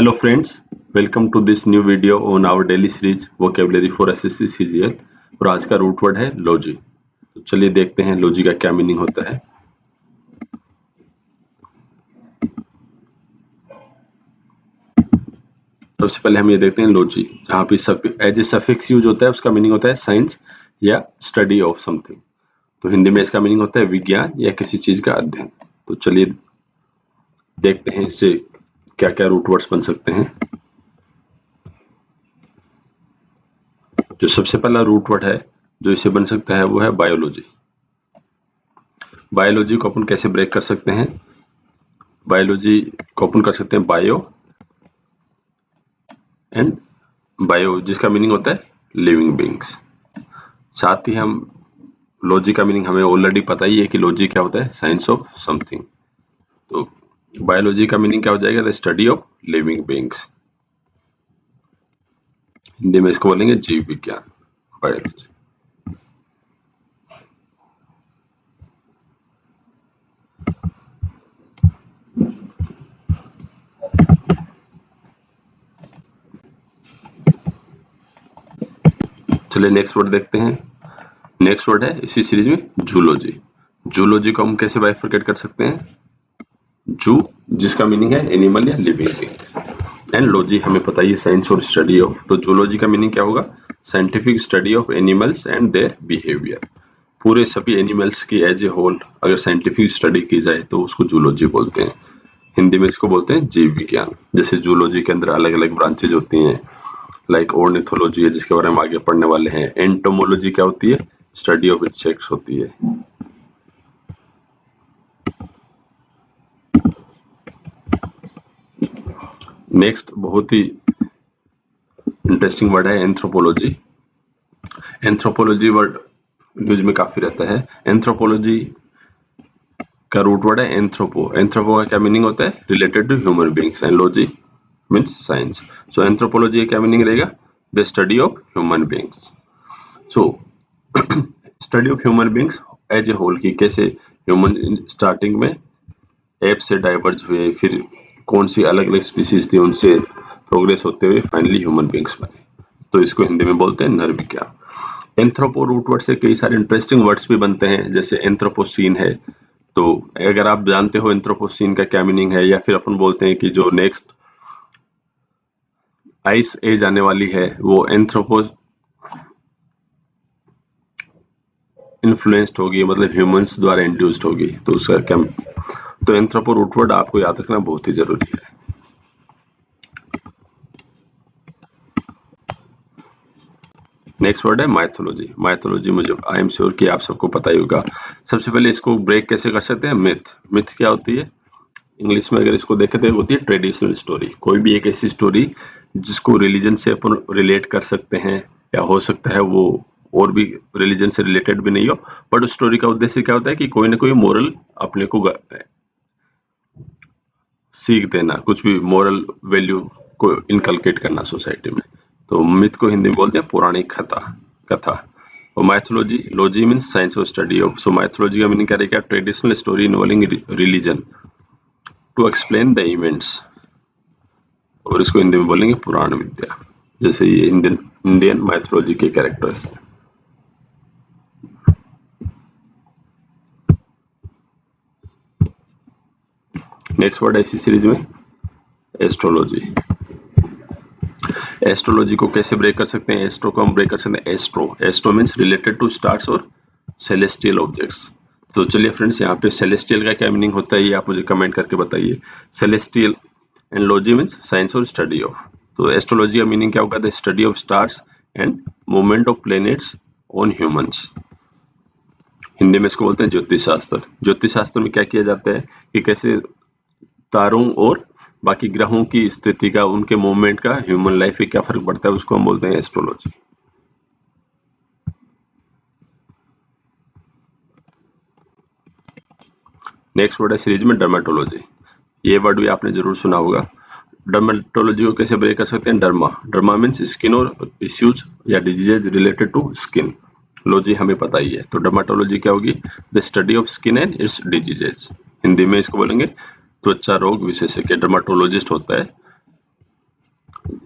Hello friends, welcome to this new video on our daily series vocabulary for SSC CGL। और आज का root word है logy. तो चलिए देखते हैं लॉजी का क्या मीनिंग होता है। सबसे पहले हम ये देखते हैं लॉजी, जहाँ पे एज ए सफिक्स यूज होता है, उसका मीनिंग होता है साइंस या स्टडी ऑफ समथिंग। तो हिंदी में इसका मीनिंग होता है विज्ञान या किसी चीज का अध्ययन। तो चलिए देखते हैं इससे क्या क्या रूट वर्ड्स बन सकते हैं। जो सबसे पहला रूट वर्ड है जो इसे बन सकता है वो है बायोलॉजी। बायोलॉजी को अपन कैसे ब्रेक कर सकते हैं? बायोलॉजी को अपन कर सकते हैं बायो एंड बायो, जिसका मीनिंग होता है लिविंग बीइंग्स। साथ ही हम लॉजी का मीनिंग हमें ऑलरेडी पता ही है कि लॉजी क्या होता है, साइंस ऑफ समथिंग। तो बायोलॉजी का मीनिंग क्या हो जाएगा? The study of living beings. Hindi में इसको बोलेंगे जीव विज्ञान, बायोलॉजी। चलिए नेक्स्ट वर्ड देखते हैं। नेक्स्ट वर्ड है इसी सीरीज में जूलॉजी। जूलॉजी को हम कैसे बाइफरकेट कर सकते हैं? जू, जिसका मीनिंग है एनिमल या लिविंग थिंग, एंड लॉजी हमें पता ही है साइंस और स्टडी ऑफ। तो जूलॉजी का मीनिंग क्या होगा? Scientific study of animals and their behaviour. पूरे सभी एनिमल्स की एज ए होल अगर साइंटिफिक स्टडी की जाए तो उसको जूलॉजी बोलते हैं। हिंदी में इसको बोलते हैं जीव विज्ञान। जैसे जूलॉजी के अंदर अलग अलग ब्रांचेज होती हैं, लाइक ऑर्निथोलॉजी है जिसके बारे में आगे पढ़ने वाले हैं। एंटोमोलॉजी क्या होती है? स्टडी ऑफ इंसेक्ट्स होती है। नेक्स्ट बहुत ही इंटरेस्टिंग वर्ड है एंथ्रोपोलॉजी। एंथ्रोपोलॉजी वर्ड न्यूज में काफी रहता है। एंथ्रोपोलॉजी का रूट वर्ड है एंथ्रोपो। एंथ्रोपो का क्या मीनिंग होता है? Related to human beings, and logy means science. So anthropology का क्या मीनिंग रहेगा? The study of human beings. So study of human beings as a whole की कैसे ह्यूमन स्टार्टिंग में एप से डाइवर्ज हुए, फिर कौन सी अलग अलग स्पीसीज थी, उनसे प्रोग्रेस होते हुए फाइनली ह्यूमन बीइंग्स बने। तो इसको हिंदी में बोलते हैं नर विज्ञान। एंथ्रोपो रूट वर्ड से कई सारे इंटरेस्टिंग वर्ड्स भी बनते हैं, जैसे एंथ्रोपोसीन है। तो अगर आप जानते हो एंथ्रोपोसीन का क्या मीनिंग है, या फिर अपन बोलते हैं कि जो नेक्स्ट आइस एज आने वाली है वो एंथ्रोपो इन्फ्लुएंस्ड होगी, मतलब ह्यूमंस द्वारा इंड्यूस्ड होगी। तो उसका क्या? तो एंथ्रोपो रूट वर्ड आपको याद रखना बहुत ही जरूरी है। नेक्स्ट वर्ड है माइथोलॉजी। माइथोलॉजी मुझे आई एम श्योर कि आप सबको पता ही होगा। सबसे पहले इसको ब्रेक कैसे कर सकते हैं? मिथ। मिथ क्या होती है? इंग्लिश में अगर इसको देखें तो होती है ट्रेडिशनल स्टोरी। कोई भी एक ऐसी स्टोरी जिसको रिलीजन से अपन रिलेट कर सकते हैं, या हो सकता है वो और भी रिलीजन से रिलेटेड भी नहीं हो, बट उस स्टोरी का उद्देश्य क्या होता है कि कोई ना कोई मोरल अपने को सीख देना, कुछ भी मोरल वैल्यू को इनकलकेट करना सोसाइटी में। तो मिथ को हिंदी में बोलते हैं पौराणिक कथा। और माइथोलॉजी, लॉजी मीन्स साइंस और स्टडी ऑफ। सो माइथोलॉजी का मीनिंग क्या रहेगा? Traditional story involving religion to explain the events. और इसको हिंदी में बोलेंगे पुराण विद्या। जैसे ये इंडियन माइथोलॉजी के कैरेक्टर्स हैं। नेक्स्ट वर्ड है इसी सीरीज में एस्ट्रोलॉजी। एस्ट्रोलॉजी को कैसे ब्रेक कर सकते हैं? एस्ट्रो को हम ब्रेक कर सकते हैं astro. Astro means related to stars और सेलेस्टियल ऑब्जेक्ट्स। तो चलिए फ्रेंड्स, यहाँ पे सेलेस्टियल का क्या मीनिंग होता है ये आप मुझे कमेंट करके बताइए। Celestial and logy means science और स्टडी ऑफ। तो एस्ट्रोलॉजी का मीनिंग क्या होगा? The study of stars and movement of planets on humans. Hindi में इसको बोलते हैं ज्योतिष शास्त्र। ज्योतिष शास्त्र में क्या किया जाता है कि कैसे तारों और बाकी ग्रहों की स्थिति का, उनके मूवमेंट का ह्यूमन लाइफ पे क्या फर्क पड़ता है, उसको हम बोलते हैं एस्ट्रोलॉजी। नेक्स्ट वर्ड है सीरीज में डर्मेटोलॉजी। ये वर्ड भी आपने जरूर सुना होगा। डर्मेटोलॉजी को कैसे ब्रेक कर सकते हैं? डर्मा। डर्मा मीन्स स्किन और इश्यूज या diseases related to skin. Logy हमें पता ही है। तो डर्मेटोलॉजी क्या होगी? The study of skin and its diseases. Hindi में इसको बोलेंगे त्वचा रोग विशेषज्ञ। डर्मेटोलॉजिस्ट होता है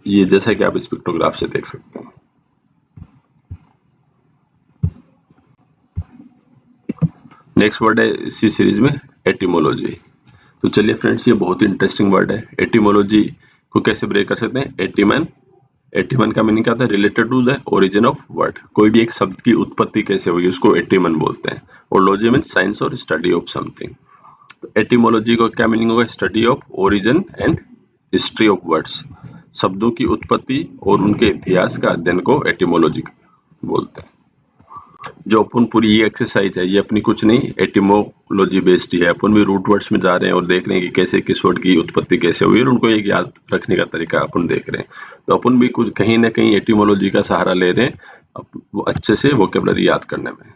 ये जैसा कि आप इस पिक्टोग्राफ से देख सकते हैं। नेक्स्ट वर्ड है इसी सीरीज में एटिमोलॉजी। तो चलिए फ्रेंड्स, ये बहुत ही इंटरेस्टिंग वर्ड है। एटिमोलॉजी को कैसे ब्रेक कर सकते हैं? एटिमन, एटिमन का मीनिंग क्या होता है? Related to the origin of word. कोई भी एक शब्द की उत्पत्ति कैसे हुई उसको एटिमन बोलते हैं। और लॉजी मीन साइंस और स्टडी ऑफ समथिंग। तो एटिमोलॉजी का क्या मीनिंग होगा? Study of origin and history of words. शब्दों की उत्पत्ति और उनके इतिहास का अध्ययन को एटिमोलॉजी बोलते हैं। जो अपन पूरी ये एक्सरसाइज है, ये अपनी कुछ नहीं एटिमोलॉजी बेस्ड ही है। अपन भी रूट वर्ड्स में जा रहे हैं और देख रहे हैं कि कैसे किस वर्ड की उत्पत्ति कैसे हुई और उनको एक याद रखने का तरीका अपन देख रहे हैं। तो अपन भी कुछ कहीं ना कहीं एटिमोलॉजी का सहारा ले रहे हैं वो अच्छे से वोकेबलरी याद करने में।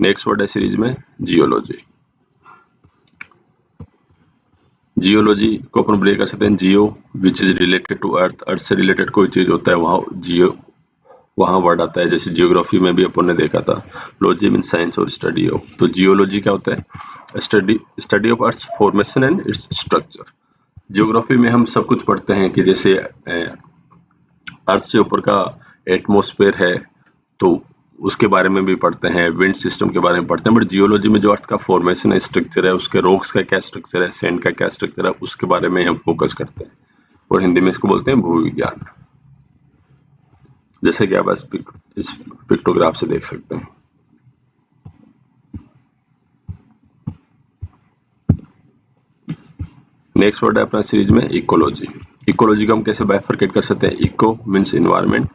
नेक्स्ट वर्ड है सीरीज में जियोलॉजी। जियोलॉजी को अपन ब्रेक कर सकते हैं। Geo which is related to earth. Earth से रिलेटेड कोई चीज होता है वहां जियो, वहां वर्ड आता है। जैसे जियोग्राफी में भी अपन ने देखा था। लॉजी मीन साइंस और स्टडी ऑफ। तो जियोलॉजी क्या होता है? Study of earth formation and its structure. Geography में हम सब कुछ पढ़ते हैं कि जैसे अर्थ से ऊपर का एटमॉस्फेयर है तो उसके बारे में भी पढ़ते हैं, विंड सिस्टम के बारे में पढ़ते हैं। बट जियोलॉजी में जो अर्थ का फॉर्मेशन है, स्ट्रक्चर है, उसके रॉक्स का क्या स्ट्रक्चर है, सैंड का क्या स्ट्रक्चर है, उसके बारे में हम फोकस करते हैं। और हिंदी में इसको बोलते हैं भूविज्ञान। जैसे कि आप इस पिक्टोग्राफ से देख सकते हैं। नेक्स्ट वर्ड है अपना सीरीज में इकोलॉजी। इकोलॉजी को हम कैसे बाइफरकेट कर सकते हैं? इको मीन्स इन्वायरमेंट,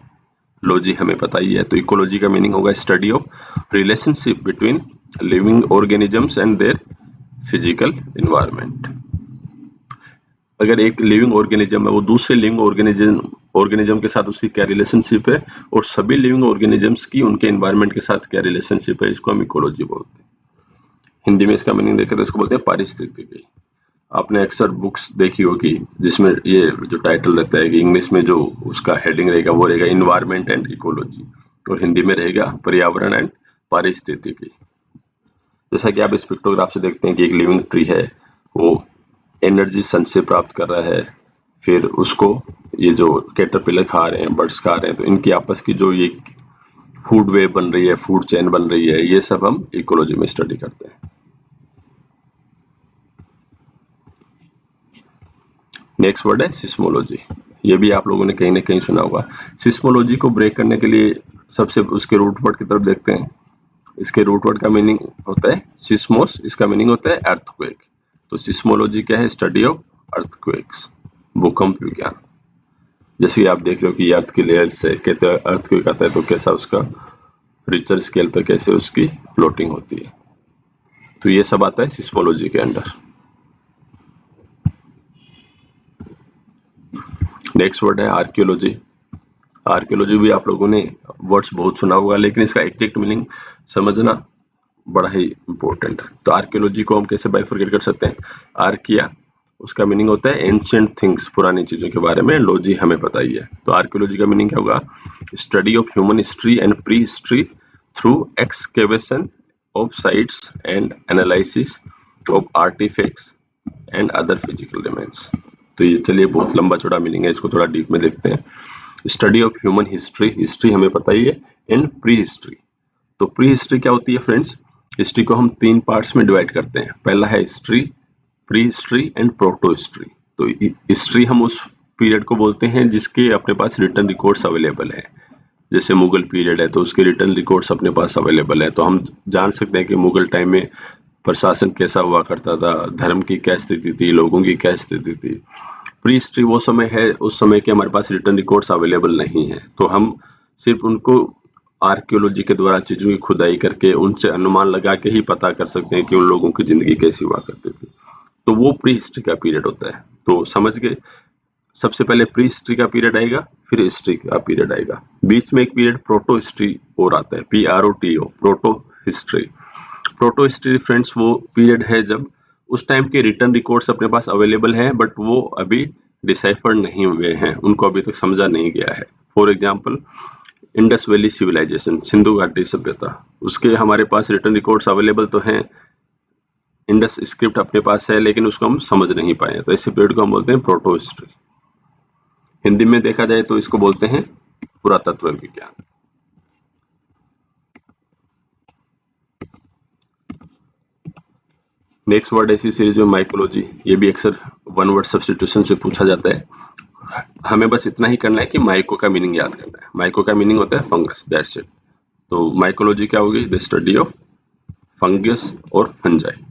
लॉजी हमें पता ही है। तो इकोलॉजी का मीनिंग होगा study of relationship between living organisms and their physical environment. अगर एक लिविंग ऑर्गेनिज्म है वो दूसरे लिविंग ऑर्गेनिज्म के साथ उसकी क्या रिलेशनशिप है और सभी लिविंग ऑर्गेनिजम्स की उनके एनवायरनमेंट के साथ क्या रिलेशनशिप है, इसको हम इकोलॉजी बोलते हैं। हिंदी में इसका मीनिंग देखें तो इसको बोलते हैं पारिस्थितिकी। आपने अक्सर बुक्स देखी होगी जिसमें ये जो टाइटल रहता है कि इंग्लिश में जो उसका हेडिंग रहेगा वो रहेगा इन्वायरमेंट एंड इकोलॉजी और हिंदी में रहेगा पर्यावरण एंड पारिस्थितिकी। जैसा कि आप इस पिक्टोग्राफ से देखते हैं कि एक लिविंग ट्री है, वो एनर्जी सन से प्राप्त कर रहा है, फिर उसको ये जो कैटरपिलर खा रहे हैं, बर्ड्स खा रहे हैं, तो इनकी आपस की जो ये फूड वेब बन रही है, फूड चेन बन रही है, ये सब हम इकोलॉजी में स्टडी करते हैं। नेक्स्ट वर्ड है सिस्मोलॉजी। ये भी आप लोगों ने कहीं ना कहीं सुना होगा। सिस्मोलॉजी को ब्रेक करने के लिए सबसे उसके रूट वर्ड की तरफ देखते हैं। इसके रूट वर्ड का मीनिंग होता है सिस्मोस, इसका मीनिंग होता है अर्थक्वेक। तो सिस्मोलॉजी क्या है? स्टडी ऑफ अर्थक्वेक्स, भूकंप विज्ञान। जैसे आप देख लो कि अर्थ की लेयर से कहते हैं अर्थक्वेक आता है तो कैसा उसका रिचर स्केल पर कैसे उसकी फ्लोटिंग होती है। तो ये सब आता है सिस्मोलॉजी के अंडर। नेक्स्ट वर्ड है आर्कियोलॉजी। आर्कियोलॉजी भी आप लोगों ने वर्ड्स बहुत सुना होगा लेकिन इसका एग्जैक्ट मीनिंग समझना बड़ा ही इंपॉर्टेंट है। तो आर्कियोलॉजी को हम कैसे बाइफरकेट कर सकते हैं? आर्किया, उसका मीनिंग होता है एंशिएंट थिंग्स, पुरानी चीजों के बारे में। लॉजी हमें पता ही है। तो आर्कियोलॉजी का मीनिंग क्या होगा? Study of human history and pre history through excavation of sites and analysis of artifacts and other physical remains. तो ये चलिए बहुत लंबा चौड़ा मीनिंग है, इसको थोड़ा डीप में देखते हैं। Study of human history, history हमें पता ही है, एंड प्री हिस्ट्री। तो प्री हिस्ट्री क्या होती है फ्रेंड्स? हिस्ट्री को हम 3 पार्ट्स में डिवाइड करते हैं। पहला है history, pre history and proto history. तो हिस्ट्री हम उस पीरियड को बोलते हैं जिसके अपने पास रिटर्न रिकॉर्ड्स अवेलेबल है। जैसे मुगल पीरियड है तो उसके रिटर्न रिकॉर्ड्स अपने पास अवेलेबल है, तो हम जान सकते हैं कि मुगल टाइम में प्रशासन कैसा हुआ करता था, धर्म की क्या स्थिति थी, लोगों की क्या स्थिति थी। प्री हिस्ट्री वो समय है, उस समय के हमारे पास रिटर्न रिकॉर्ड्स अवेलेबल नहीं है, तो हम सिर्फ उनको आर्कियोलॉजी के द्वारा चीजों की खुदाई करके उनसे अनुमान लगा के ही पता कर सकते हैं कि उन लोगों की जिंदगी कैसी हुआ करती थी। तो वो प्री हिस्ट्री का पीरियड होता है। तो समझ गए, सबसे पहले प्री हिस्ट्री का पीरियड आएगा, फिर हिस्ट्री का पीरियड आएगा। बीच में एक पीरियड प्रोटो हिस्ट्री और आता है, PROTO, proto history. Proto history friends वो पीरियड है जब उस टाइम के रिटर्न रिकॉर्ड्स अपने पास अवेलेबल हैं बट वो अभी डिसाइफर नहीं हुए हैं, उनको अभी तक समझा नहीं गया है। For example Indus Valley civilisation, Sindhu घाटी सभ्यता, उसके हमारे पास रिटर्न रिकॉर्ड्स अवेलेबल तो हैं इंडस स्क्रिप्ट अपने पास है लेकिन उसको हम समझ नहीं पाए, तो ऐसे पीरियड को हम बोलते हैं प्रोटो हिस्ट्री। हिंदी में देखा जाए तो इसको बोलते हैं पुरातत्व विज्ञान। नेक्स्ट वर्ड ऐसी सीरीज में माइकोलॉजी, ये भी अक्सर वन वर्ड सब्स्टिट्यूशन से पूछा जाता है। हमें बस इतना ही करना है कि माइको का मीनिंग याद करना है। माइको का मीनिंग होता है फंगस, दैट्स इट। तो माइकोलॉजी क्या होगी? द स्टडी ऑफ फंगस और फंजाई।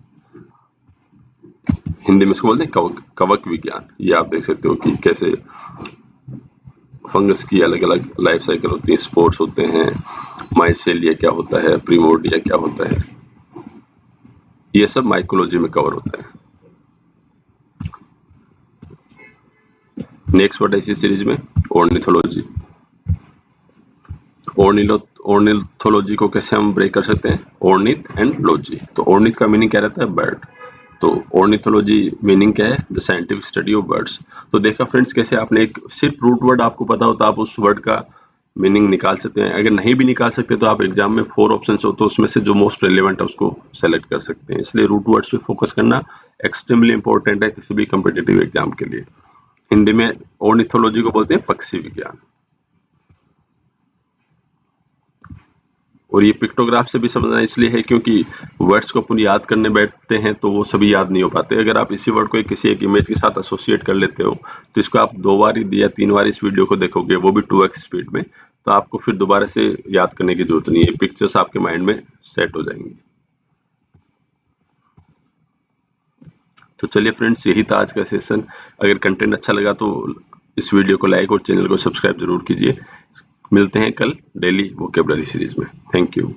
हिंदी में इसको बोलते हैं कवक विज्ञान। ये आप देख सकते हो कि कैसे फंगस की अलग अलग लाइफ साइकिल होती है, स्पोर्स होते हैं, माइसेलिया क्या होता है, प्रीमोर्डिया क्या होता है, ये सब माइकोलॉजी में कवर होता है। नेक्स्ट वर्ड इसी सीरीज में ऑर्निथोलॉजी। ऑर्निथोलॉजी को कैसे हम ब्रेक कर सकते हैं? ऑर्निथ एंड लॉजी। तो ऑर्निथ का मीनिंग क्या रहता है? बर्ड। तो ऑर्निथोलॉजी मीनिंग क्या है? The scientific study of birds. तो देखा फ्रेंड्स कैसे आपने एक सिर्फ रूट वर्ड आपको पता हो तो आप उस वर्ड का मीनिंग निकाल सकते हैं। अगर नहीं भी निकाल सकते तो आप एग्जाम में 4 ऑप्शंस हो तो उसमें से जो मोस्ट रिलेवेंट है उसको सेलेक्ट कर सकते हैं। इसलिए रूट वर्ड्स पे फोकस करना एक्सट्रीमली इंपॉर्टेंट है किसी भी कम्पिटिटिव एग्जाम के लिए। हिंदी में ऑर्निथोलॉजी को बोलते हैं पक्षी विज्ञान। और ये पिक्टोग्राफ से भी समझना इसलिए है क्योंकि वर्ड्स को अपन याद करने बैठते हैं तो वो सभी याद नहीं हो पाते। अगर आप इसी वर्ड को किसी एक इमेज के साथ एसोसिएट कर लेते हो तो इसको आप 2 बार या 3 बार इस वीडियो को देखोगे, वो भी 2x स्पीड में, तो आपको फिर दोबारा से याद करने की जरूरत नहीं है। पिक्चर्स आपके माइंड में सेट हो जाएंगी। तो चलिए फ्रेंड्स, यही था आज का सेशन। अगर कंटेंट अच्छा लगा तो इस वीडियो को लाइक और चैनल को सब्सक्राइब जरूर कीजिए। मिलते हैं कल डेली वोकैबुलरी सीरीज में। Thank you.